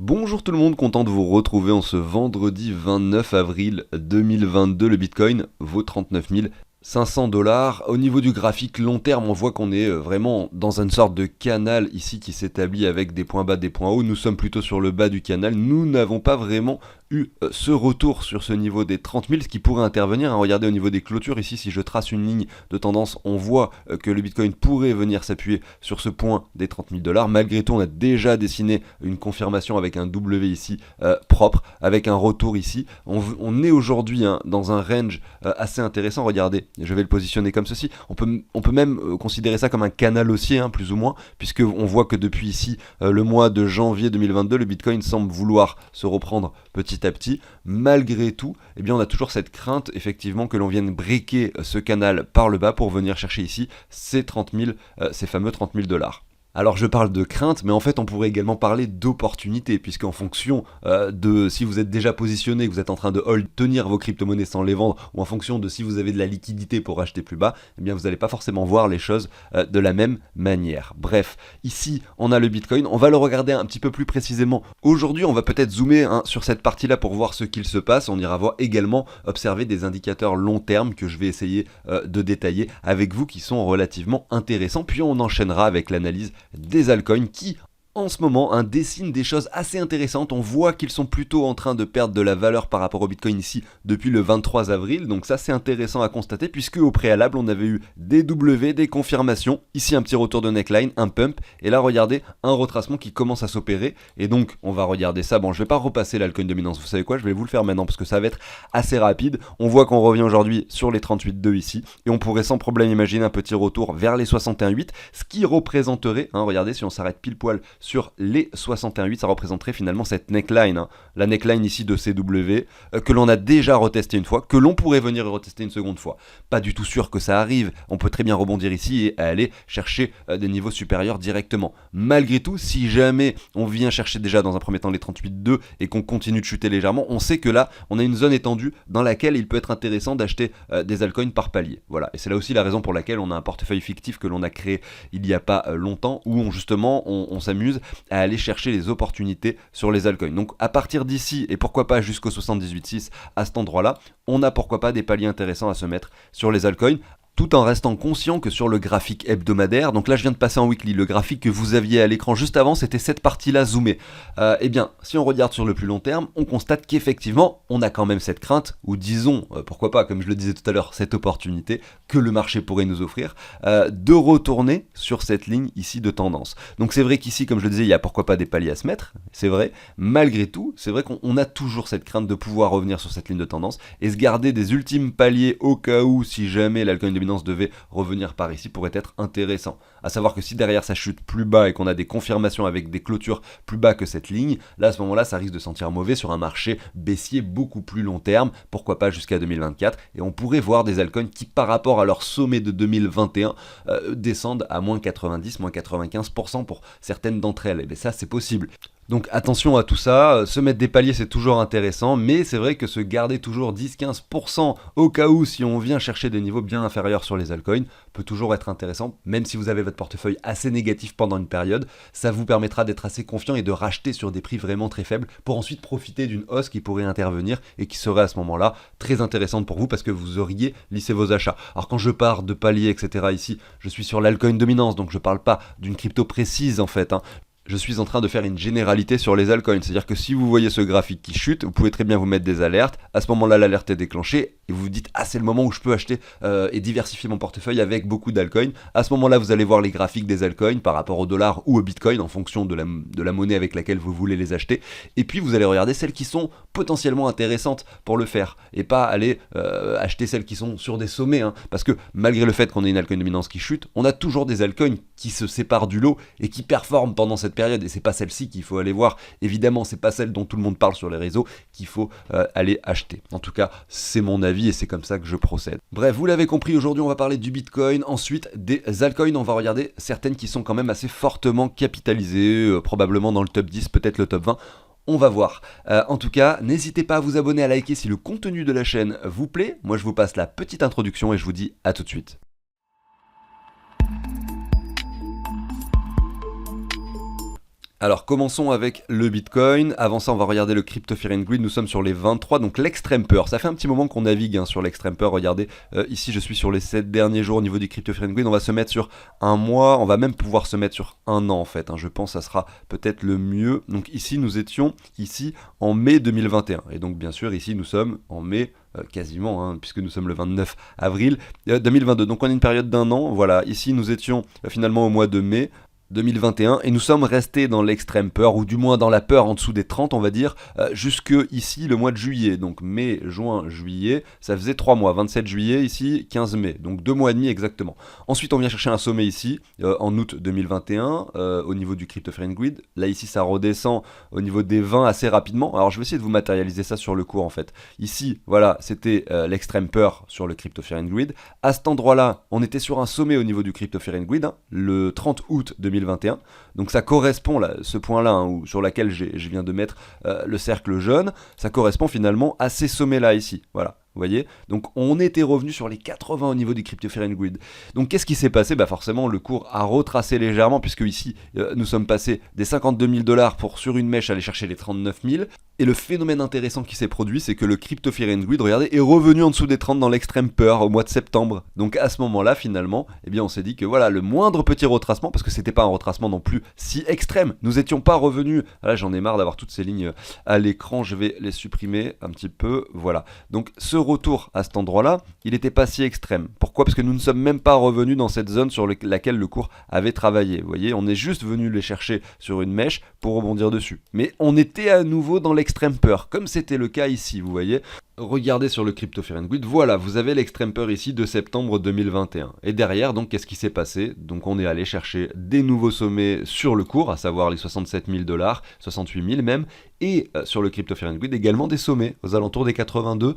Bonjour tout le monde, content de vous retrouver en ce vendredi 29 avril 2022. Le Bitcoin vaut 39 500 dollars. Au niveau du graphique long terme, on voit qu'on est vraiment dans une sorte de canal ici qui s'établit avec des points bas, des points hauts. Nous sommes plutôt sur le bas du canal. Nous n'avons pas vraiment eu ce retour sur ce niveau des 30 000, ce qui pourrait intervenir. Regardez au niveau des clôtures ici, si je trace une ligne de tendance, on voit que le Bitcoin pourrait venir s'appuyer sur ce point des 30 000 dollars. Malgré tout, on a déjà dessiné une confirmation avec un W ici propre, avec un retour ici. On est aujourd'hui dans un range assez intéressant. Regardez, je vais le positionner comme ceci. On peut même considérer ça comme un canal haussier, plus ou moins, puisque on voit que depuis ici, le mois de janvier 2022, le Bitcoin semble vouloir se reprendre petit à petit. Malgré tout, eh bien, on a toujours cette crainte, effectivement, que l'on vienne briquer ce canal par le bas pour venir chercher ici ces 30 000, ces fameux 30 000 dollars. Alors je parle de crainte, mais en fait on pourrait également parler d'opportunité, puisqu'en fonction de si vous êtes déjà positionné, que vous êtes en train de hold, tenir vos crypto-monnaies sans les vendre, ou en fonction de si vous avez de la liquidité pour acheter plus bas, eh bien vous n'allez pas forcément voir les choses de la même manière. Bref, ici on a le Bitcoin, on va le regarder un petit peu plus précisément. Aujourd'hui on va peut-être zoomer sur cette partie-là pour voir ce qu'il se passe. On ira voir également observer des indicateurs long terme que je vais essayer de détailler avec vous qui sont relativement intéressants, puis on enchaînera avec l'analyse des altcoins qui en ce moment dessinent des choses assez intéressantes. On voit qu'ils sont plutôt en train de perdre de la valeur par rapport au Bitcoin ici depuis le 23 avril, donc ça c'est intéressant à constater, puisque au préalable on avait eu des W, des confirmations, ici un petit retour de neckline, un pump, et là regardez un retracement qui commence à s'opérer, et donc on va regarder ça. Bon, je vais pas repasser l'altcoin dominance, vous savez quoi, je vais vous le faire maintenant parce que ça va être assez rapide. On voit qu'on revient aujourd'hui sur les 38,2 ici, et on pourrait sans problème imaginer un petit retour vers les 61,8, ce qui représenterait, regardez, si on s'arrête pile poil sur les 61,8, ça représenterait finalement cette neckline, la neckline ici de CW, que l'on a déjà retesté une fois, que l'on pourrait venir retester une seconde fois. Pas du tout sûr que ça arrive, on peut très bien rebondir ici et aller chercher des niveaux supérieurs directement. Malgré tout, si jamais on vient chercher déjà dans un premier temps les 38,2 et qu'on continue de chuter légèrement, on sait que là, on a une zone étendue dans laquelle il peut être intéressant d'acheter des altcoins par palier. Voilà, et c'est là aussi la raison pour laquelle on a un portefeuille fictif que l'on a créé il n'y a pas longtemps, où on s'amuse à aller chercher les opportunités sur les altcoins. Donc à partir d'ici, et pourquoi pas jusqu'au 78,6 à cet endroit-là, on a pourquoi pas des paliers intéressants à se mettre sur les altcoins, tout en restant conscient que sur le graphique hebdomadaire, donc là je viens de passer en weekly, le graphique que vous aviez à l'écran juste avant, c'était cette partie-là zoomée. Eh bien, si on regarde sur le plus long terme, on constate qu'effectivement, on a quand même cette crainte, ou disons, pourquoi pas, comme je le disais tout à l'heure, cette opportunité que le marché pourrait nous offrir, de retourner sur cette ligne ici de tendance. Donc c'est vrai qu'ici, comme je le disais, il y a pourquoi pas des paliers à se mettre, c'est vrai. Malgré tout, c'est vrai qu'on a toujours cette crainte de pouvoir revenir sur cette ligne de tendance et se garder des ultimes paliers au cas où, si jamais l'alcoin dominance devait revenir par ici, pourrait être intéressant. À savoir que si derrière ça chute plus bas et qu'on a des confirmations avec des clôtures plus bas que cette ligne, là à ce moment-là ça risque de sentir mauvais sur un marché baissier beaucoup plus long terme, pourquoi pas jusqu'à 2024, et on pourrait voir des altcoins qui par rapport à leur sommet de 2021 descendent à moins 90, moins 95% pour certaines d'entre elles, et bien ça c'est possible. Donc attention à tout ça, se mettre des paliers c'est toujours intéressant, mais c'est vrai que se garder toujours 10-15% au cas où si on vient chercher des niveaux bien inférieurs sur les altcoins peut toujours être intéressant, même si vous avez votre portefeuille assez négatif pendant une période, ça vous permettra d'être assez confiant et de racheter sur des prix vraiment très faibles pour ensuite profiter d'une hausse qui pourrait intervenir et qui serait à ce moment-là très intéressante pour vous parce que vous auriez lissé vos achats. Alors quand je pars de paliers etc. ici, je suis sur l'altcoin dominance, donc je parle pas d'une crypto précise en fait, je suis en train de faire une généralité sur les altcoins. C'est-à-dire que si vous voyez ce graphique qui chute, vous pouvez très bien vous mettre des alertes. À ce moment-là, l'alerte est déclenchée et vous vous dites « Ah, c'est le moment où je peux acheter et diversifier mon portefeuille avec beaucoup d'altcoins. » À ce moment-là, vous allez voir les graphiques des altcoins par rapport au dollar ou au bitcoin en fonction de la monnaie avec laquelle vous voulez les acheter. Et puis, vous allez regarder celles qui sont potentiellement intéressantes pour le faire et pas aller acheter celles qui sont sur des sommets. Parce que malgré le fait qu'on ait une altcoin dominance qui chute, on a toujours des altcoins qui se séparent du lot et qui performent pendant cette période, et c'est pas celle-ci qu'il faut aller voir, évidemment c'est pas celle dont tout le monde parle sur les réseaux qu'il faut aller acheter. En tout cas c'est mon avis et c'est comme ça que je procède. Bref, vous l'avez compris, aujourd'hui on va parler du Bitcoin, ensuite des altcoins, on va regarder certaines qui sont quand même assez fortement capitalisées, probablement dans le top 10, peut-être le top 20. On va voir. En tout cas, n'hésitez pas à vous abonner, à liker si le contenu de la chaîne vous plaît. Moi je vous passe la petite introduction et je vous dis à tout de suite. Alors commençons avec le Bitcoin. Avant ça, on va regarder le Crypto Fear and Greed. Nous sommes sur les 23, donc l'extrême peur. Ça fait un petit moment qu'on navigue sur l'extrême peur. Regardez, ici je suis sur les 7 derniers jours au niveau du Crypto Fear and Greed. On va se mettre sur un mois, on va même pouvoir se mettre sur un an en fait. Je pense que ça sera peut-être le mieux. Donc ici nous étions ici en mai 2021. Et donc bien sûr ici nous sommes en mai quasiment, puisque nous sommes le 29 avril 2022. Donc on a une période d'un an. Voilà, ici nous étions finalement au mois de mai 2021 et nous sommes restés dans l'extrême peur, ou du moins dans la peur en dessous des 30 on va dire, jusque ici le mois de juillet, donc mai, juin, juillet, ça faisait 3 mois, 27 juillet ici, 15 mai, donc 2 mois et demi exactement. Ensuite on vient chercher un sommet ici, en août 2021, au niveau du Crypto Fear and Greed, là ici ça redescend au niveau des 20 assez rapidement, alors je vais essayer de vous matérialiser ça sur le cours en fait. Ici, voilà, c'était l'extrême peur sur le Crypto Fear and Greed, à cet endroit là, on était sur un sommet au niveau du Crypto Fear and Greed, le 30 août 2021, donc ça correspond, là, ce point-là, sur laquelle je viens de mettre le cercle jaune, ça correspond finalement à ces sommets-là ici, voilà. Vous voyez, donc on était revenu sur les 80 au niveau du Crypto Fear and Greed. Donc qu'est-ce qui s'est passé? Forcément le cours a retracé légèrement, puisque ici nous sommes passés des 52 000 $ pour sur une mèche aller chercher les 39 000. Et le phénomène intéressant qui s'est produit, c'est que le Crypto Fear and Greed, regardez, est revenu en dessous des 30 dans l'extrême peur au mois de septembre. Donc à ce moment-là, finalement, eh bien on s'est dit que voilà, le moindre petit retracement, parce que c'était pas un retracement non plus si extrême, nous n'étions pas revenus. Là j'en ai marre d'avoir toutes ces lignes à l'écran, je vais les supprimer un petit peu, voilà. Donc ce retour à cet endroit-là, il n'était pas si extrême. Pourquoi? Parce que nous ne sommes même pas revenus dans cette zone sur laquelle le cours avait travaillé. Vous voyez, on est juste venu les chercher sur une mèche pour rebondir dessus. Mais on était à nouveau dans l'extrême peur, comme c'était le cas ici, vous voyez. Regardez sur le Crypto Fear and Greed, voilà, vous avez l'extrême peur ici de septembre 2021. Et derrière, donc, qu'est-ce qui s'est passé? Donc, on est allé chercher des nouveaux sommets sur le cours, à savoir les 67 000 $, 68 000 même, et sur le Crypto Fear and Greed également des sommets aux alentours des 82,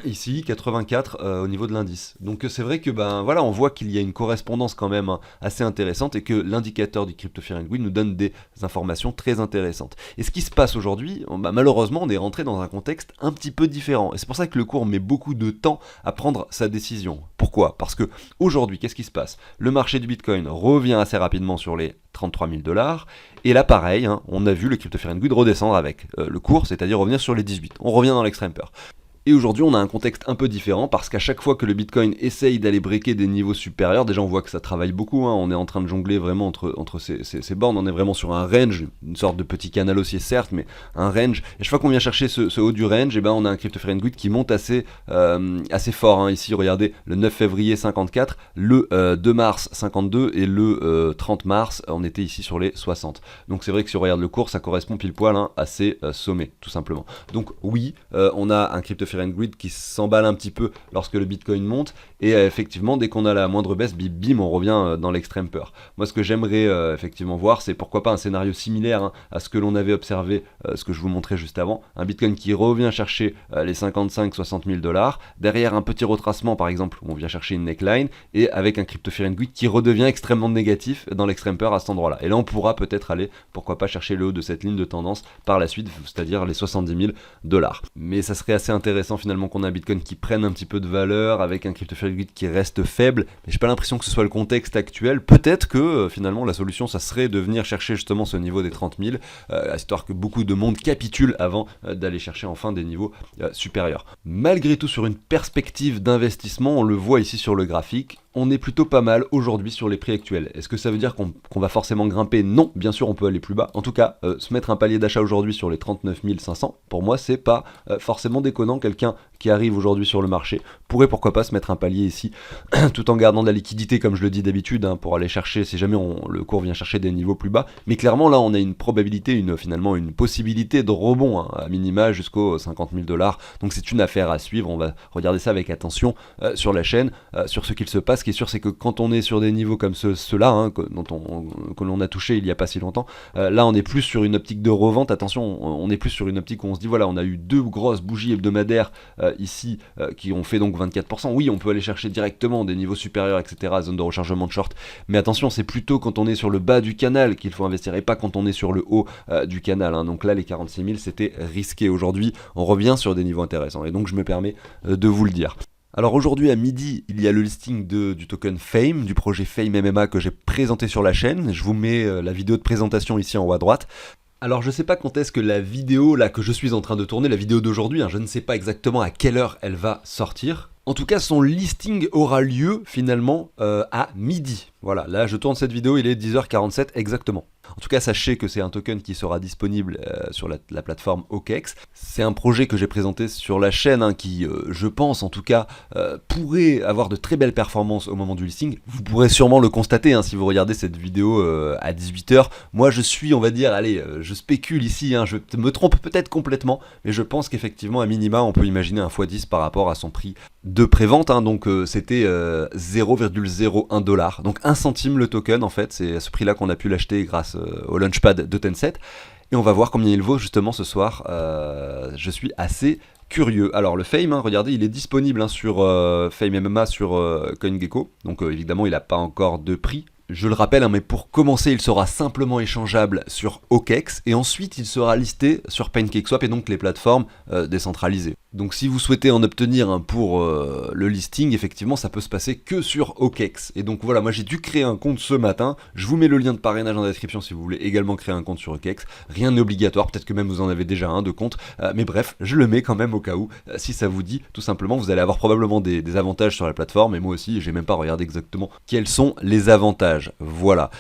ici 84 au niveau de l'indice. Donc c'est vrai que voilà, on voit qu'il y a une correspondance quand même assez intéressante, et que l'indicateur du Crypto Fear and Greed nous donne des informations très intéressantes. Et ce qui se passe aujourd'hui, malheureusement on est rentré dans un contexte un petit peu différent, et c'est pour ça que le cours met beaucoup de temps à prendre sa décision. Pourquoi? Parce que aujourd'hui, qu'est-ce qui se passe? Le marché du Bitcoin revient assez rapidement sur les 33 000 $, et là pareil, on a vu le Crypto Fear and Greed redescendre avec le cours, c'est-à-dire revenir sur les 18. On revient dans l'extrême peur. Et aujourd'hui, on a un contexte un peu différent, parce qu'à chaque fois que le Bitcoin essaye d'aller breaker des niveaux supérieurs, déjà on voit que ça travaille beaucoup, on est en train de jongler vraiment entre ces bornes, on est vraiment sur un range, une sorte de petit canal haussier certes, mais un range. Et chaque fois qu'on vient chercher ce haut du range, on a un Crypto Fear and Greed qui monte assez fort. Ici, regardez, le 9 février 54, le 2 mars 52 et le 30 mars, on était ici sur les 60. Donc c'est vrai que si on regarde le cours, ça correspond pile poil à ces sommets, tout simplement. Donc oui, on a un Crypto Fear and Greed qui s'emballe un petit peu lorsque le Bitcoin monte, et effectivement dès qu'on a la moindre baisse, bim, on revient dans l'extrême peur. Moi ce que j'aimerais effectivement voir, c'est pourquoi pas un scénario similaire à ce que l'on avait observé, ce que je vous montrais juste avant, un Bitcoin qui revient chercher les 55-60 000 $, derrière un petit retracement par exemple, où on vient chercher une neckline, et avec un Crypto Fear and Greed qui redevient extrêmement négatif dans l'extrême peur à cet endroit là. Et là on pourra peut-être aller, pourquoi pas, chercher le haut de cette ligne de tendance par la suite, c'est-à-dire les 70 000 $. Mais ça serait assez intéressant finalement qu'on a un Bitcoin qui prenne un petit peu de valeur avec un Crypto Fear and Greed qui reste faible, mais j'ai pas l'impression que ce soit le contexte actuel. Peut-être que finalement la solution ça serait de venir chercher justement ce niveau des 30 000, histoire que beaucoup de monde capitule avant d'aller chercher enfin des niveaux supérieurs. Malgré tout, sur une perspective d'investissement, on le voit ici sur le graphique, on est plutôt pas mal aujourd'hui sur les prix actuels. Est-ce que ça veut dire qu'on va forcément grimper? Non, bien sûr on peut aller plus bas. En tout cas, se mettre un palier d'achat aujourd'hui sur les 39 500, pour moi c'est pas forcément déconnant. Quelqu'un qui arrive aujourd'hui sur le marché pourrait pourquoi pas se mettre un palier ici, tout en gardant de la liquidité comme je le dis d'habitude, pour aller chercher, si jamais le cours vient chercher des niveaux plus bas. Mais clairement là on a une probabilité, finalement une possibilité de rebond, à minima jusqu'aux 50 000 $. Donc c'est une affaire à suivre, on va regarder ça avec attention sur la chaîne, sur ce qu'il se passe. Ce qui est sûr, c'est que quand on est sur des niveaux comme ceux-là, que l'on a touché il n'y a pas si longtemps, là on est plus sur une optique de revente. Attention, on est plus sur une optique où on se dit voilà, on a eu deux grosses bougies hebdomadaires ici qui ont fait donc 24%. Oui, on peut aller chercher directement des niveaux supérieurs, etc., zone de rechargement de short, mais attention, c'est plutôt quand on est sur le bas du canal qu'il faut investir, et pas quand on est sur le haut du canal. Donc là les 46 000 c'était risqué. Aujourd'hui on revient sur des niveaux intéressants, et donc je me permets de vous le dire. Alors aujourd'hui à midi, il y a le listing du token Fame, du projet Fame MMA que j'ai présenté sur la chaîne. Je vous mets la vidéo de présentation ici en haut à droite. Alors je sais pas quand est-ce que la vidéo là que je suis en train de tourner, la vidéo d'aujourd'hui, je ne sais pas exactement à quelle heure elle va sortir. En tout cas, son listing aura lieu finalement à midi. Voilà, là je tourne cette vidéo, il est 10h47 exactement. En tout cas, sachez que c'est un token qui sera disponible sur la plateforme OKEx. C'est un projet que j'ai présenté sur la chaîne qui, je pense en tout cas, pourrait avoir de très belles performances au moment du listing. Vous pourrez sûrement le constater si vous regardez cette vidéo à 18h. Moi, je suis, on va dire, allez, je spécule ici, je me trompe peut-être complètement, mais je pense qu'effectivement, à minima, on peut imaginer un x10 par rapport à son prix de prévente. Donc c'était 0,01$, donc 1 centime le token en fait. C'est à ce prix-là qu'on a pu l'acheter grâce au Launchpad de Tencent. Et on va voir combien il vaut justement ce soir. Je suis assez curieux. Alors le Fame, regardez, il est disponible sur Fame MMA sur CoinGecko. Donc évidemment, il n'a pas encore de prix. Je le rappelle, mais pour commencer, il sera simplement échangeable sur OKEx et ensuite il sera listé sur PancakeSwap et donc les plateformes décentralisées. Donc si vous souhaitez en obtenir pour le listing, effectivement, ça peut se passer que sur OKEx. Et donc voilà, moi j'ai dû créer un compte ce matin. Je vous mets le lien de parrainage en description si vous voulez également créer un compte sur OKEx. Rien n'est obligatoire, peut-être que même vous en avez déjà un de compte. Mais bref, je le mets quand même au cas où. Si ça vous dit, tout simplement, vous allez avoir probablement des avantages sur la plateforme. Et moi aussi, j'ai même pas regardé exactement quels sont les avantages. Voilà.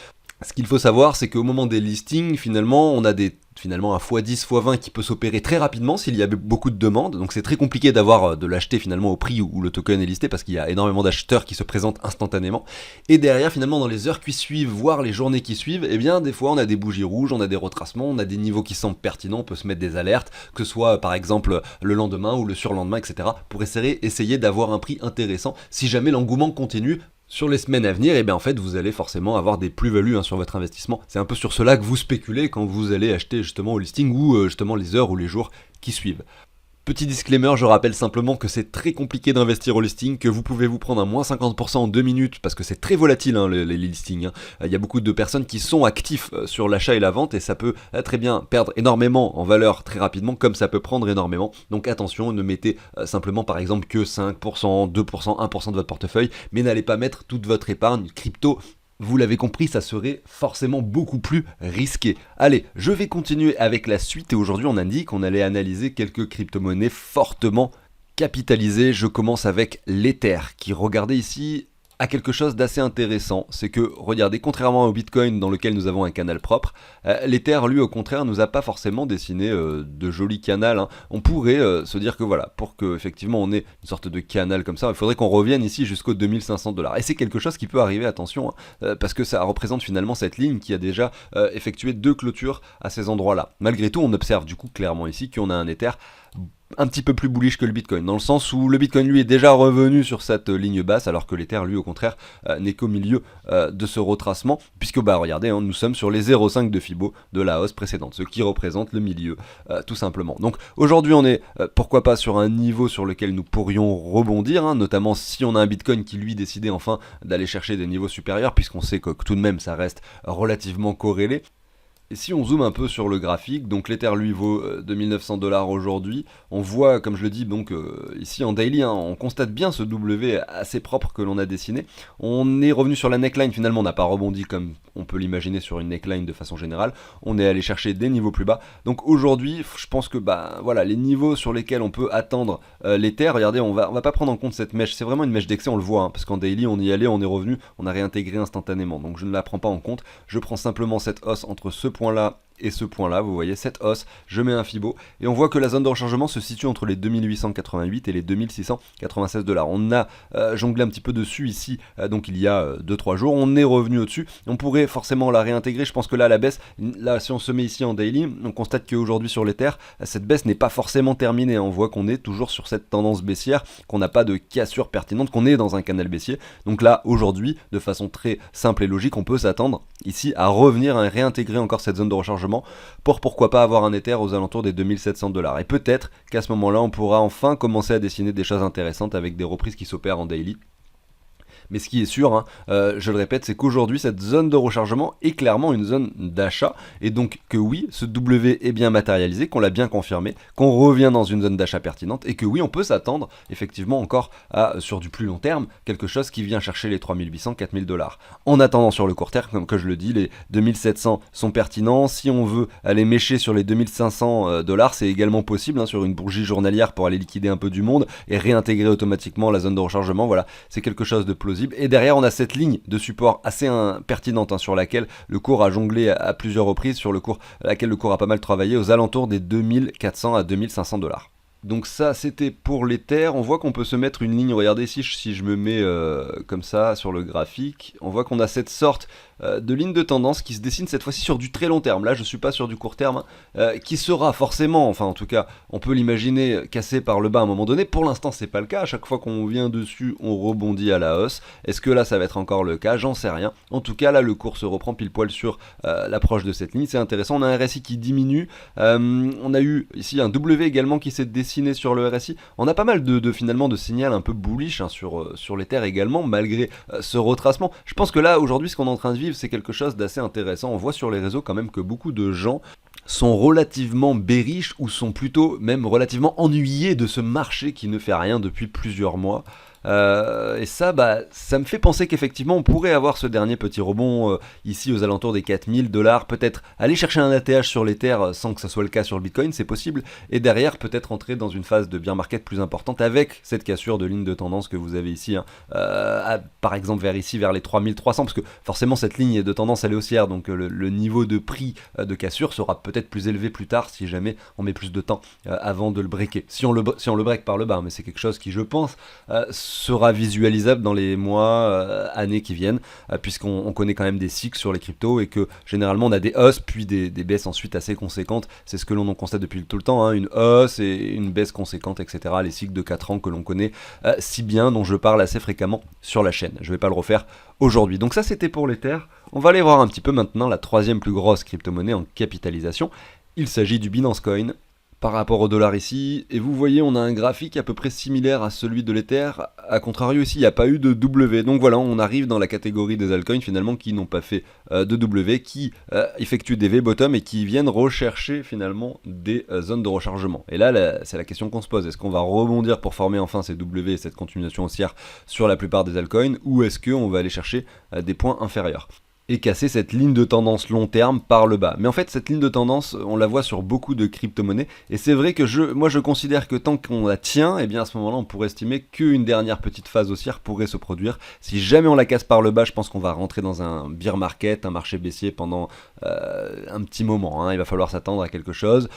Ce qu'il faut savoir, c'est qu'au moment des listings, finalement, on a un x10, x20 qui peut s'opérer très rapidement s'il y a beaucoup de demandes. Donc c'est très compliqué de l'acheter finalement au prix où le token est listé parce qu'il y a énormément d'acheteurs qui se présentent instantanément. Et derrière, finalement, dans les heures qui suivent, voire les journées qui suivent, eh bien, des fois, on a des bougies rouges, on a des retracements, on a des niveaux qui semblent pertinents, on peut se mettre des alertes, que ce soit par exemple le lendemain ou le surlendemain, etc. pour essayer d'avoir un prix intéressant si jamais l'engouement continue. Sur les semaines à venir, et bien en fait vous allez forcément avoir des plus-values sur votre investissement. C'est un peu sur cela que vous spéculez quand vous allez acheter justement au listing ou justement les heures ou les jours qui suivent. Petit disclaimer, je rappelle simplement que c'est très compliqué d'investir au listing, que vous pouvez vous prendre un moins 50% en 2 minutes, parce que c'est très volatile les listings. Il y a beaucoup de personnes qui sont actifs sur l'achat et la vente, et ça peut très bien perdre énormément en valeur très rapidement, comme ça peut prendre énormément. Donc attention, ne mettez simplement par exemple que 5%, 2%, 1% de votre portefeuille, mais n'allez pas mettre toute votre épargne crypto. Vous l'avez compris, ça serait forcément beaucoup plus risqué. Allez, je vais continuer avec la suite et aujourd'hui on a dit qu'on allait analyser quelques crypto-monnaies fortement capitalisées. Je commence avec l'Ether qui, regardez ici, a quelque chose d'assez intéressant. C'est que, regardez, contrairement au Bitcoin dans lequel nous avons un canal propre, l'Ether, lui, au contraire, nous a pas forcément dessiné de jolis canals. On pourrait se dire que voilà, pour que effectivement on ait une sorte de canal comme ça, il faudrait qu'on revienne ici jusqu'aux 2500$. Et c'est quelque chose qui peut arriver, attention, parce que ça représente finalement cette ligne qui a déjà effectué 2 clôtures à ces endroits-là. Malgré tout, on observe du coup clairement ici qu'on a un Ether un petit peu plus bullish que le Bitcoin, dans le sens où le Bitcoin lui est déjà revenu sur cette ligne basse, alors que l'Ether lui au contraire n'est qu'au milieu de ce retracement, puisque regardez, nous sommes sur les 0,5 de Fibo de la hausse précédente, ce qui représente le milieu tout simplement. Donc aujourd'hui on est pourquoi pas sur un niveau sur lequel nous pourrions rebondir, notamment si on a un Bitcoin qui lui décidait enfin d'aller chercher des niveaux supérieurs, puisqu'on sait que tout de même ça reste relativement corrélé. Et si on zoome un peu sur le graphique, donc l'Ether lui vaut 2900$ aujourd'hui, on voit, comme je le dis, donc ici en daily, on constate bien ce W assez propre que l'on a dessiné. On est revenu sur la neckline, finalement on n'a pas rebondi comme on peut l'imaginer sur une neckline de façon générale, on est allé chercher des niveaux plus bas. Donc aujourd'hui, je pense que voilà, les niveaux sur lesquels on peut attendre l'Ether, regardez, on va pas prendre en compte cette mèche, c'est vraiment une mèche d'excès, on le voit, parce qu'en daily on y allait, on est revenu, on a réintégré instantanément, donc je ne la prends pas en compte, je prends simplement cette hausse entre ce point-là et ce point-là, vous voyez, cette hausse, je mets un Fibo, et on voit que la zone de rechargement se situe entre les 2888 et les 2696$. On a jonglé un petit peu dessus ici, donc il y a 2-3 jours, on est revenu au-dessus, on pourrait forcément la réintégrer, je pense que là, la baisse, là, si on se met ici en daily, on constate qu'aujourd'hui sur l'Ether, cette baisse n'est pas forcément terminée, on voit qu'on est toujours sur cette tendance baissière, qu'on n'a pas de cassure pertinente, qu'on est dans un canal baissier, donc là, aujourd'hui, de façon très simple et logique, on peut s'attendre ici à revenir, à réintégrer encore cette zone de rechargement, pour pourquoi pas avoir un Ether aux alentours des 2700$. Et peut-être qu'à ce moment-là, on pourra enfin commencer à dessiner des choses intéressantes avec des reprises qui s'opèrent en daily. Mais ce qui est sûr, hein, je le répète, c'est qu'aujourd'hui cette zone de rechargement est clairement une zone d'achat, et donc que oui, ce W est bien matérialisé, qu'on l'a bien confirmé, qu'on revient dans une zone d'achat pertinente, et que oui, on peut s'attendre effectivement encore à, sur du plus long terme, quelque chose qui vient chercher les 3800, 4000 dollars. En attendant, sur le court terme, comme que je le dis, les 2700 sont pertinents. Si on veut aller mécher sur les 2500 dollars, c'est également possible, hein, sur une bourgie journalière pour aller liquider un peu du monde et réintégrer automatiquement la zone de rechargement. Voilà, c'est quelque chose de plausible. Et derrière, on a cette ligne de support assez pertinente, hein, sur laquelle le cours a jonglé à plusieurs reprises, sur laquelle le cours a pas mal travaillé, aux alentours des 2400 à 2500 dollars. Donc ça, c'était pour l'Ether. On voit qu'on peut se mettre une ligne, regardez ici, si je me mets comme ça sur le graphique, on voit qu'on a cette sorte de ligne de tendance qui se dessine cette fois-ci sur du très long terme. Là, je suis pas sur du court terme, qui sera forcément, enfin en tout cas, on peut l'imaginer cassé par le bas à un moment donné. Pour l'instant, c'est pas le cas. À chaque fois qu'on vient dessus, on rebondit à la hausse. Est-ce que là, ça va être encore le cas? J'en sais rien. En tout cas, là, le cours se reprend pile poil sur l'approche de cette ligne. C'est intéressant. On a un RSI qui diminue. On a eu ici un W également qui s'est dessiné sur le RSI. On a pas mal finalement de signal un peu bullish, hein, sur l'Ether également, malgré ce retracement. Je pense que là, aujourd'hui, ce qu'on est en train de vivre, c'est quelque chose d'assez intéressant. On voit sur les réseaux quand même que beaucoup de gens sont relativement bearish, ou sont plutôt même relativement ennuyés de ce marché qui ne fait rien depuis plusieurs mois. Et ça, ça me fait penser qu'effectivement on pourrait avoir ce dernier petit rebond ici aux alentours des 4000 dollars, peut-être aller chercher un ATH sur l'Ether sans que ça soit le cas sur le Bitcoin, c'est possible, et derrière peut-être entrer dans une phase de bear market plus importante avec cette cassure de ligne de tendance que vous avez ici, hein, par exemple vers les 3300, parce que forcément cette ligne de tendance elle est haussière, donc le niveau de prix de cassure sera peut-être plus élevé plus tard si jamais on met plus de temps avant de le breaker, si on le break par le bas, mais c'est quelque chose qui, je pense, sera visualisable dans les mois, années qui viennent, puisqu'on connaît quand même des cycles sur les cryptos, et que généralement on a des hausses puis des baisses ensuite assez conséquentes. C'est ce que l'on en constate depuis tout le temps, hein, une hausse et une baisse conséquente, etc. Les cycles de 4 ans que l'on connaît si bien, dont je parle assez fréquemment sur la chaîne. Je vais pas le refaire aujourd'hui. Donc ça, c'était pour l'Ether. On va aller voir un petit peu maintenant la troisième plus grosse crypto-monnaie en capitalisation. Il s'agit du Binance Coin. Par rapport au dollar ici, et vous voyez, on a un graphique à peu près similaire à celui de l'Ether. A contrario, ici il n'y a pas eu de W, donc voilà, on arrive dans la catégorie des altcoins finalement qui n'ont pas fait de W, qui effectuent des V-bottom et qui viennent rechercher finalement des zones de rechargement. Et là, c'est la question qu'on se pose: est-ce qu'on va rebondir pour former enfin ces W, cette continuation haussière sur la plupart des altcoins, ou est-ce qu'on va aller chercher des points inférieurs et casser cette ligne de tendance long terme par le bas? Mais en fait, cette ligne de tendance, on la voit sur beaucoup de crypto-monnaies, et c'est vrai que moi je considère que tant qu'on la tient, et bien à ce moment-là on pourrait estimer qu'une dernière petite phase haussière pourrait se produire. Si jamais on la casse par le bas, je pense qu'on va rentrer dans un bear market, un marché baissier pendant un petit moment, hein. Il va falloir s'attendre à quelque chose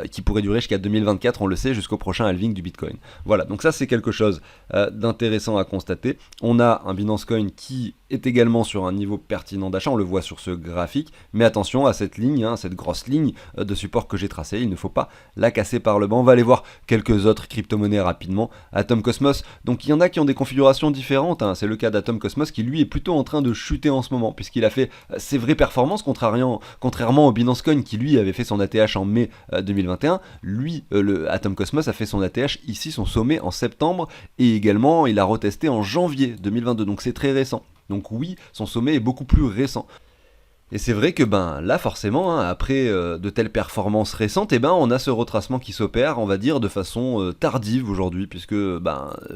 qui pourrait durer jusqu'à 2024, on le sait, jusqu'au prochain halving du Bitcoin. Voilà, donc ça c'est quelque chose d'intéressant à constater. On a un Binance Coin qui est également sur un niveau pertinent d'achat, on le voit sur ce graphique, mais attention à cette ligne, hein, cette grosse ligne de support que j'ai tracée, il ne faut pas la casser par le bas. On va aller voir quelques autres crypto-monnaies rapidement. Atom Cosmos, donc il y en a qui ont des configurations différentes, hein. C'est le cas d'Atom Cosmos qui lui est plutôt en train de chuter en ce moment, puisqu'il a fait ses vraies performances, contrairement au Binance Coin qui lui avait fait son ATH en mai 2021. Lui, le Atom Cosmos a fait son ATH ici, son sommet en septembre, et également il a retesté en janvier 2022, donc c'est très récent. Donc oui, son sommet est beaucoup plus récent. Et c'est vrai que là forcément, hein, après de telles performances récentes, on a ce retracement qui s'opère, on va dire, de façon tardive aujourd'hui, puisque vous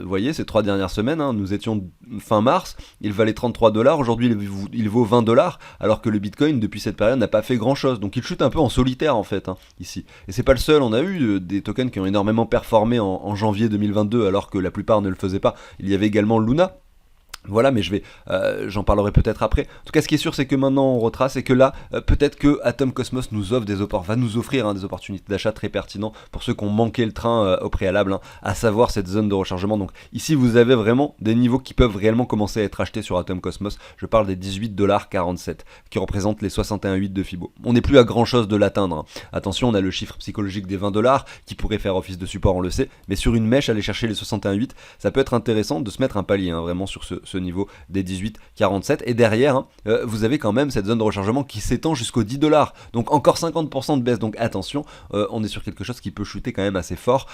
voyez, ces 3 dernières semaines, hein, nous étions fin mars, il valait 33 dollars, aujourd'hui il vaut 20 dollars, alors que le Bitcoin depuis cette période n'a pas fait grand chose, donc il chute un peu en solitaire en fait, hein, ici. Et c'est pas le seul, on a eu des tokens qui ont énormément performé en janvier 2022, alors que la plupart ne le faisaient pas. Il y avait également Luna. Voilà, mais j'en parlerai peut-être après. En tout cas, ce qui est sûr, c'est que maintenant on retrace, et que là, peut-être que Atom Cosmos va nous offrir des opportunités d'achat très pertinentes pour ceux qui ont manqué le train au préalable, hein, à savoir cette zone de rechargement. Donc ici, vous avez vraiment des niveaux qui peuvent réellement commencer à être achetés sur Atom Cosmos. Je parle des 18,47$, qui représentent les 61,8 de Fibo. On n'est plus à grand chose de l'atteindre, hein. Attention, on a le chiffre psychologique des 20$ qui pourrait faire office de support, on le sait, mais sur une mèche, aller chercher les 61,8, ça peut être intéressant de se mettre un palier, hein, vraiment sur ce ce niveau des 18,47. Et derrière, hein, vous avez quand même cette zone de rechargement qui s'étend jusqu'aux 10$. Donc encore 50% de baisse. Donc attention, on est sur quelque chose qui peut chuter quand même assez fort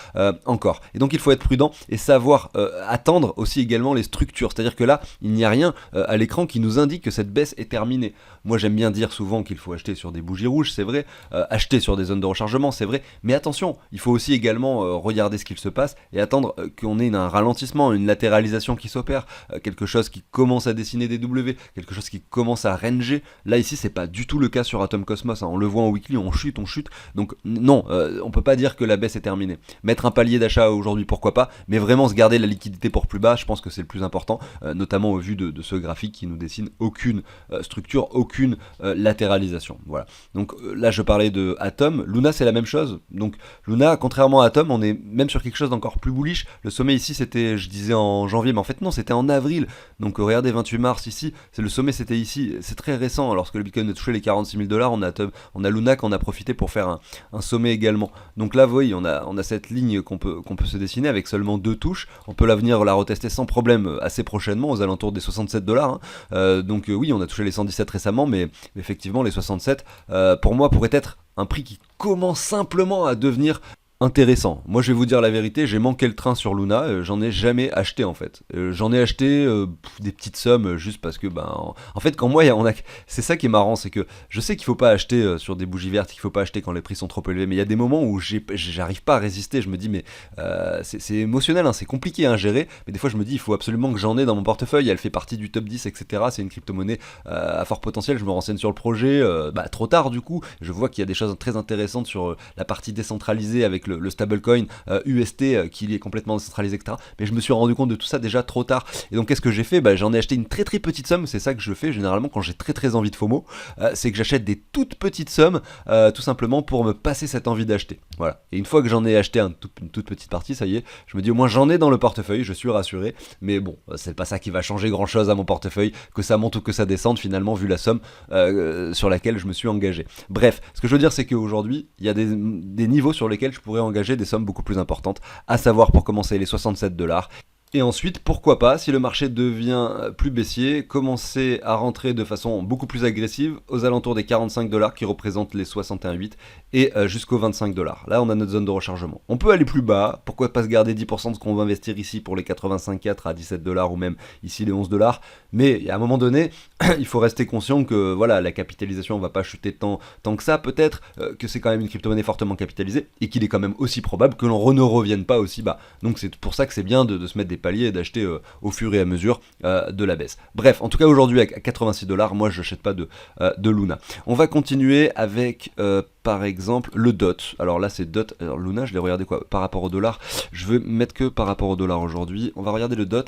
encore. Et donc il faut être prudent et savoir attendre aussi également les structures. C'est-à-dire que là, il n'y a rien à l'écran qui nous indique que cette baisse est terminée. Moi j'aime bien dire souvent qu'il faut acheter sur des bougies rouges, c'est vrai, acheter sur des zones de rechargement, c'est vrai, mais attention, il faut aussi également regarder ce qu'il se passe et attendre qu'on ait un ralentissement, une latéralisation qui s'opère, quelque chose qui commence à dessiner des W, quelque chose qui commence à ranger. Là ici c'est pas du tout le cas sur Atom Cosmos, hein. On le voit en weekly, on chute, donc non, on peut pas dire que la baisse est terminée. Mettre un palier d'achat aujourd'hui, pourquoi pas, mais vraiment se garder la liquidité pour plus bas, je pense que c'est le plus important, notamment au vu de ce graphique qui nous dessine aucune structure, aucune latéralisation. Voilà. Donc là je parlais de Atom, Luna c'est la même chose. Donc Luna, contrairement à Atom, on est même sur quelque chose d'encore plus bullish. Le sommet ici c'était, je disais en janvier, mais en fait non, c'était en avril. Donc regardez 28 mars ici, c'est le sommet, c'était ici. C'est très récent. Lorsque le Bitcoin a touché les 46 000 $, on a Luna qu'on a profité pour faire un sommet également. Donc là vous voyez, on a cette ligne qu'on peut se dessiner avec seulement 2 touches. On peut venir la retester sans problème assez prochainement aux alentours des 67 $. Donc oui, on a touché les 117 récemment, mais effectivement les 67 pour moi pourrait être un prix qui commence simplement à devenir intéressant. Moi je vais vous dire la vérité, j'ai manqué le train sur Luna, j'en ai jamais acheté en fait. J'en ai acheté des petites sommes juste parce que en fait quand moi c'est ça qui est marrant, c'est que je sais qu'il faut pas acheter sur des bougies vertes, qu'il faut pas acheter quand les prix sont trop élevés, mais il y a des moments où j'arrive pas à résister, je me dis mais c'est émotionnel, hein, c'est compliqué à gérer, mais des fois je me dis il faut absolument que j'en ai dans mon portefeuille, elle fait partie du top 10 etc. C'est une crypto-monnaie à fort potentiel, je me renseigne sur le projet, trop tard du coup, je vois qu'il y a des choses très intéressantes sur la partie décentralisée avec le stablecoin UST qui est complètement décentralisé, etc. Mais je me suis rendu compte de tout ça déjà trop tard. Et donc qu'est-ce que j'ai fait ? J'en ai acheté une très très petite somme. C'est ça que je fais généralement quand j'ai très très envie de FOMO. C'est que j'achète des toutes petites sommes tout simplement pour me passer cette envie d'acheter. Voilà. Et une fois que j'en ai acheté une toute petite partie, ça y est, je me dis au moins j'en ai dans le portefeuille, je suis rassuré. Mais bon, c'est pas ça qui va changer grand chose à mon portefeuille, que ça monte ou que ça descende finalement vu la somme sur laquelle je me suis engagé. Bref, ce que je veux dire c'est qu'aujourd'hui, il y a des niveaux sur lesquels je pourrais engager des sommes beaucoup plus importantes, à savoir pour commencer les 67 $. Et ensuite, pourquoi pas, si le marché devient plus baissier, commencer à rentrer de façon beaucoup plus agressive aux alentours des 45 $ qui représentent les 61,8 et jusqu'aux 25 $. Là, on a notre zone de rechargement. On peut aller plus bas, pourquoi pas se garder 10% de ce qu'on va investir ici pour les 85,4 à 17 $ ou même ici les 11 $. Mais à un moment donné, il faut rester conscient que voilà, la capitalisation ne va pas chuter tant que ça, peut-être que c'est quand même une crypto-monnaie fortement capitalisée et qu'il est quand même aussi probable que l'on ne revienne pas aussi bas. Donc c'est pour ça que c'est bien de se mettre des paliers et d'acheter au fur et à mesure de la baisse. Bref, en tout cas aujourd'hui à 86 $, moi je n'achète pas de Luna. On va continuer avec par exemple le DOT. Alors là c'est DOT, alors Luna je l'ai regardé quoi par rapport au dollar. Je veux mettre que par rapport au dollar aujourd'hui. On va regarder le DOT.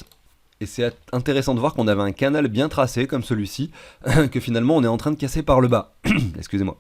Et c'est intéressant de voir qu'on avait un canal bien tracé comme celui-ci, que finalement on est en train de casser par le bas. Excusez-moi.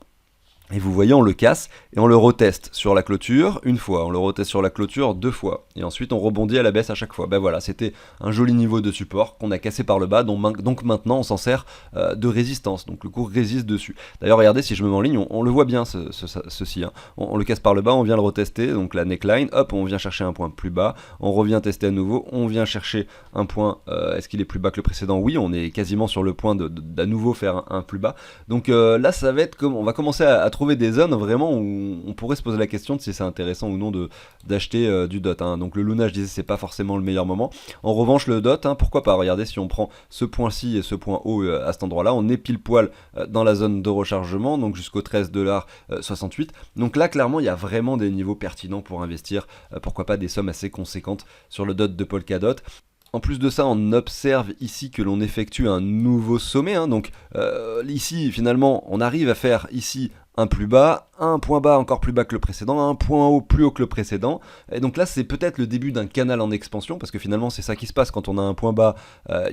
Et vous voyez, on le casse et on le reteste sur la clôture une fois, on le reteste sur la clôture 2 fois, et ensuite on rebondit à la baisse à chaque fois. Voilà, c'était un joli niveau de support qu'on a cassé par le bas, donc maintenant on s'en sert de résistance, donc le cours résiste dessus. D'ailleurs, regardez, si je me mets en ligne, on le voit bien ceci, hein. On le casse par le bas, on vient le retester, donc la neckline, hop, on vient chercher un point plus bas, on revient tester à nouveau, on vient chercher un point, est-ce qu'il est plus bas que le précédent ? Oui, on est quasiment sur le point d'à nouveau faire un plus bas. Donc là, ça va être comme, on va commencer à trouver des zones vraiment où on pourrait se poser la question de si c'est intéressant ou non d'acheter du DOT, hein. Donc le Luna, je disais, c'est pas forcément le meilleur moment. En revanche, le DOT, hein, pourquoi pas ? Regardez, si on prend ce point-ci et ce point haut à cet endroit-là, on est pile poil dans la zone de rechargement, donc jusqu'au 13,68 $. Donc là, clairement, il y a vraiment des niveaux pertinents pour investir, pourquoi pas des sommes assez conséquentes sur le DOT de Polkadot. En plus de ça, on observe ici que l'on effectue un nouveau sommet, hein. Donc ici, finalement, on arrive à faire ici un plus bas, un point bas encore plus bas que le précédent, un point haut plus haut que le précédent. Et donc là, c'est peut-être le début d'un canal en expansion, parce que finalement, c'est ça qui se passe quand on a un point bas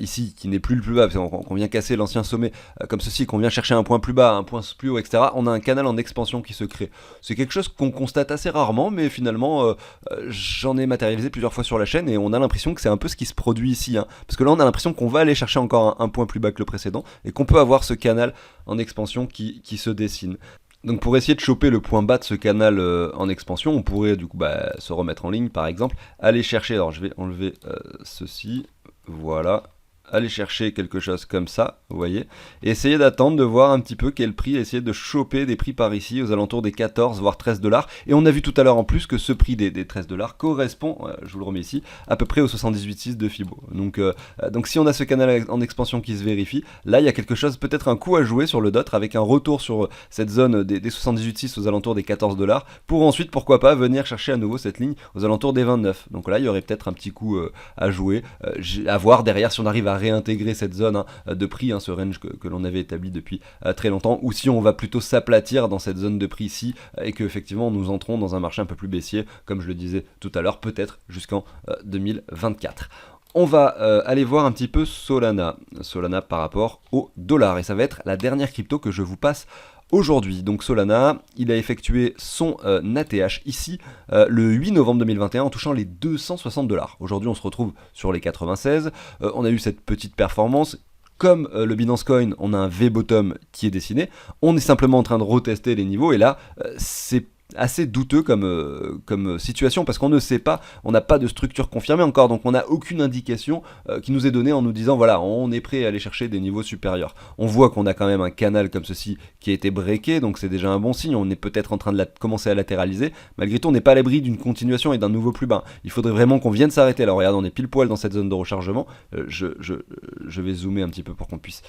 ici qui n'est plus le plus bas, parce qu'on vient casser l'ancien sommet comme ceci, qu'on vient chercher un point plus bas, un point plus haut, etc. On a un canal en expansion qui se crée. C'est quelque chose qu'on constate assez rarement, mais finalement, j'en ai matérialisé plusieurs fois sur la chaîne, et on a l'impression que c'est un peu ce qui se produit ici, hein. Parce que là, on a l'impression qu'on va aller chercher encore un point plus bas que le précédent, et qu'on peut avoir ce canal en expansion qui se dessine. Donc pour essayer de choper le point bas de ce canal en expansion, on pourrait du coup se remettre en ligne par exemple, aller chercher, alors je vais enlever ceci, voilà, aller chercher quelque chose comme ça, vous voyez, et essayer d'attendre, de voir un petit peu quel prix, essayer de choper des prix par ici aux alentours des 14 voire 13 dollars. Et on a vu tout à l'heure en plus que ce prix des 13 dollars correspond, je vous le remets ici, à peu près au 78,6 de Fibo. Donc si on a ce canal en expansion qui se vérifie, là il y a quelque chose, peut-être un coup à jouer sur le DOT avec un retour sur cette zone des 78,6 aux alentours des 14 dollars pour ensuite pourquoi pas venir chercher à nouveau cette ligne aux alentours des 29. Donc là il y aurait peut-être un petit coup à jouer, à voir derrière si on arrive à réintégrer cette zone de prix, ce range que l'on avait établi depuis très longtemps, ou si on va plutôt s'aplatir dans cette zone de prix ici et que effectivement nous entrons dans un marché un peu plus baissier, comme je le disais tout à l'heure, peut-être jusqu'en 2024. On va aller voir un petit peu Solana par rapport au dollar, et ça va être la dernière crypto que je vous passe aujourd'hui. Donc Solana, il a effectué son ATH ici le 8 novembre 2021 en touchant les 260 dollars. Aujourd'hui on se retrouve sur les 96, on a eu cette petite performance. Comme le Binance Coin, on a un V-bottom qui est dessiné, on est simplement en train de retester les niveaux, et là c'est assez douteux comme situation parce qu'on ne sait pas, on n'a pas de structure confirmée encore, donc on n'a aucune indication qui nous est donnée en nous disant voilà, on est prêt à aller chercher des niveaux supérieurs. On voit qu'on a quand même un canal comme ceci qui a été breaké, donc c'est déjà un bon signe, on est peut-être en train de commencer à latéraliser. Malgré tout, on n'est pas à l'abri d'une continuation et d'un nouveau plus bas. Il faudrait vraiment qu'on vienne s'arrêter. Alors regarde, on est pile poil dans cette zone de rechargement, je vais zoomer un petit peu pour qu'on puisse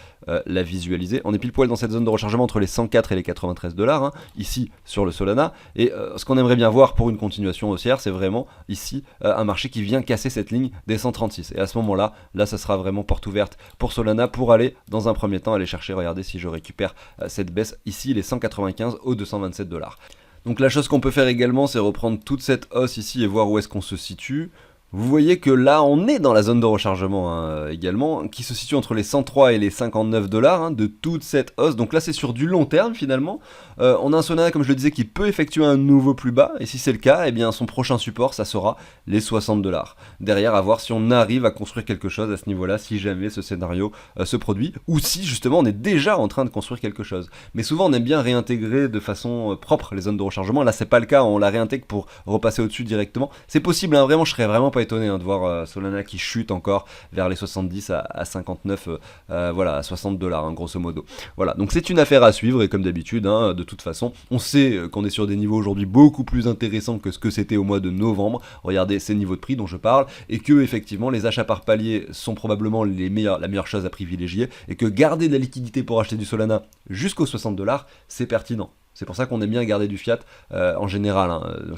la visualiser. On est pile poil dans cette zone de rechargement entre les 104 et les 93 dollars, ici sur le Solana. Et ce qu'on aimerait bien voir pour une continuation haussière, c'est vraiment ici un marché qui vient casser cette ligne des 136. Et à ce moment-là, ça sera vraiment porte ouverte pour Solana pour aller dans un premier temps aller chercher, regardez si je récupère cette baisse ici, les 195 aux 227 dollars. Donc la chose qu'on peut faire également, c'est reprendre toute cette hausse ici et voir où est-ce qu'on se situe. Vous voyez que là, on est dans la zone de rechargement également, qui se situe entre les 103 et les 59 dollars de toute cette hausse. Donc là, c'est sur du long terme finalement. On a un Solana, comme je le disais, qui peut effectuer un nouveau plus bas. Et si c'est le cas, eh bien son prochain support, ça sera les 60 dollars. Derrière, à voir si on arrive à construire quelque chose à ce niveau-là, si jamais ce scénario se produit, ou si justement on est déjà en train de construire quelque chose. Mais souvent, on aime bien réintégrer de façon propre les zones de rechargement. Là, c'est pas le cas. On la réintègre pour repasser au-dessus directement. C'est possible. Vraiment, je serais vraiment pas étonné de voir Solana qui chute encore vers les 70 à 59, voilà, à 60 dollars, grosso modo. Voilà, donc c'est une affaire à suivre, et comme d'habitude, de toute façon, on sait qu'on est sur des niveaux aujourd'hui beaucoup plus intéressants que ce que c'était au mois de novembre. Regardez ces niveaux de prix dont je parle, et que effectivement les achats par palier sont probablement la meilleure chose à privilégier, et que garder de la liquidité pour acheter du Solana jusqu'aux 60 dollars, c'est pertinent. C'est pour ça qu'on aime bien garder du fiat en général.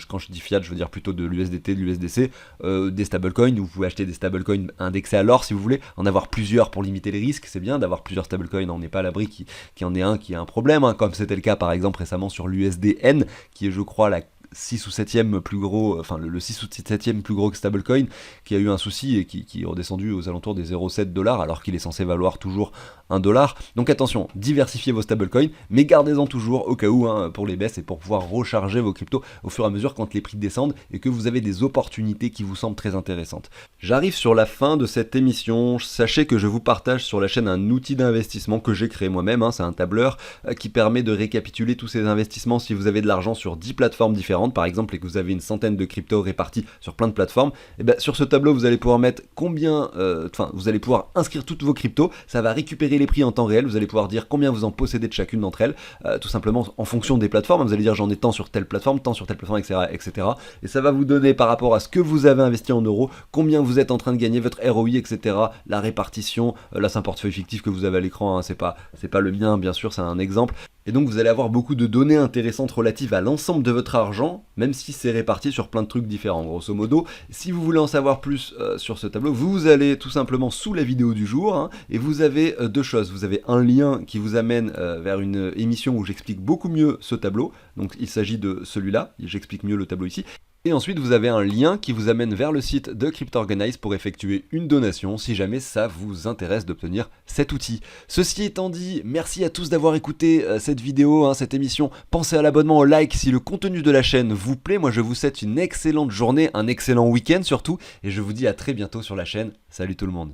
Quand je dis fiat, je veux dire plutôt de l'USDT, de l'USDC, des stablecoins. Vous pouvez acheter des stablecoins indexés à l'or si vous voulez. En avoir plusieurs pour limiter les risques, c'est bien d'avoir plusieurs stablecoins. On n'est pas à l'abri qu'il y en ait un qui a un problème, comme c'était le cas par exemple récemment sur l'USDN, qui est je crois la 6 ou 7e plus gros, enfin le 6 ou 7e plus gros stablecoin, qui a eu un souci et qui est redescendu aux alentours des 0,7 dollars alors qu'il est censé valoir toujours 1 dollar. Donc attention, diversifiez vos stablecoins, mais gardez-en toujours au cas où pour les baisses et pour pouvoir recharger vos cryptos au fur et à mesure quand les prix descendent et que vous avez des opportunités qui vous semblent très intéressantes. J'arrive sur la fin de cette émission. Sachez que je vous partage sur la chaîne un outil d'investissement que j'ai créé moi-même, c'est un tableur qui permet de récapituler tous ces investissements si vous avez de l'argent sur 10 plateformes différentes par exemple et que vous avez une centaine de cryptos répartis sur plein de plateformes. Et bien sur ce tableau vous allez pouvoir mettre vous allez pouvoir inscrire toutes vos cryptos, ça va récupérer les prix en temps réel, vous allez pouvoir dire combien vous en possédez de chacune d'entre elles, tout simplement en fonction des plateformes, vous allez dire j'en ai tant sur telle plateforme, tant sur telle plateforme, etc. Et ça va vous donner par rapport à ce que vous avez investi en euros, combien vous êtes en train de gagner, votre ROI, etc. La répartition, là c'est un portefeuille fictif que vous avez à l'écran, c'est pas le mien bien sûr, c'est un exemple. Et donc vous allez avoir beaucoup de données intéressantes relatives à l'ensemble de votre argent, même si c'est réparti sur plein de trucs différents, grosso modo. Si vous voulez en savoir plus sur ce tableau, vous allez tout simplement sous la vidéo du jour, et vous avez deux choses. Vous avez un lien qui vous amène vers une émission où j'explique beaucoup mieux ce tableau, donc il s'agit de celui-là, j'explique mieux le tableau ici. Et ensuite, vous avez un lien qui vous amène vers le site de CryptOrganize pour effectuer une donation si jamais ça vous intéresse d'obtenir cet outil. Ceci étant dit, merci à tous d'avoir écouté cette vidéo, cette émission. Pensez à l'abonnement, au like si le contenu de la chaîne vous plaît. Moi, je vous souhaite une excellente journée, un excellent week-end surtout. Et je vous dis à très bientôt sur la chaîne. Salut tout le monde.